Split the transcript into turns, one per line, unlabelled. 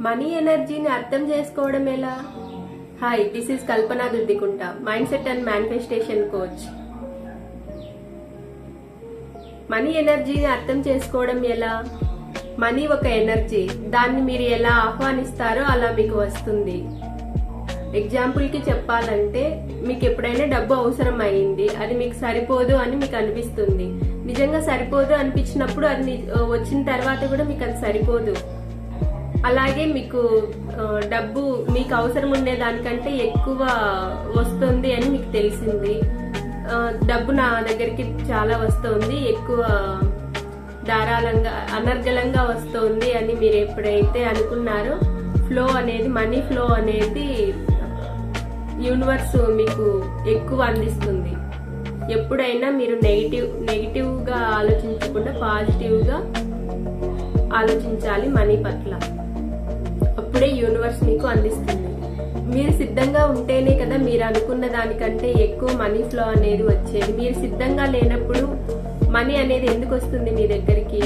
Money ఎనర్జీని అర్థం చేసుకోవడం ఎలా? Hi, this is Kalpana Duddikunta, mind set and manifestation coach. Money ఎనర్జీని అర్థం చేసుకోవడం ఎలా? మనీ ఒక ఎనర్జీ, దాన్ని మీరు ఎలా ఆహ్వానిస్తారో అలా మీకు వస్తుంది. ఎగ్జాంపుల్ కి చెప్పాలంటే, మీకు ఎప్పుడైనా డబ్బు అవసరం అయింది, అది మీకు సరిపోదు అని మీకు అనిపిస్తుంది. నిజంగా సరిపోదు అనిపించినప్పుడు అది వచ్చిన తర్వాత కూడా మీకు అది సరిపోదు. అలాగే మీకు డబ్బు మీకు అవసరం ఉండే దానికంటే ఎక్కువ వస్తుంది అని మీకు తెలిసింది. డబ్బు నా దగ్గరికి చాలా వస్తుంది, ఎక్కువ ధారాళంగా అనర్గళంగా వస్తుంది అని మీరు ఎప్పుడైతే అనుకున్నారో, ఫ్లో అనేది, మనీ ఫ్లో అనేది యూనివర్స్ మీకు ఎక్కువ అందిస్తుంది. ఎప్పుడైనా మీరు నెగిటివ్ గా ఆలోచించకుండా పాజిటివ్ గా ఆలోచించాలి మనీ పట్ల. అప్పుడే యూనివర్స్ మీకు అందిస్తుంది. మీరు సిద్ధంగా ఉంటేనే కదా మీరు అనుకున్న దానికంటే ఎక్కువ మనీ ఫ్లో అనేది వచ్చేది. మీరు సిద్ధంగా లేనప్పుడు మనీ అనేది ఎందుకు వస్తుంది మీ దగ్గరికి?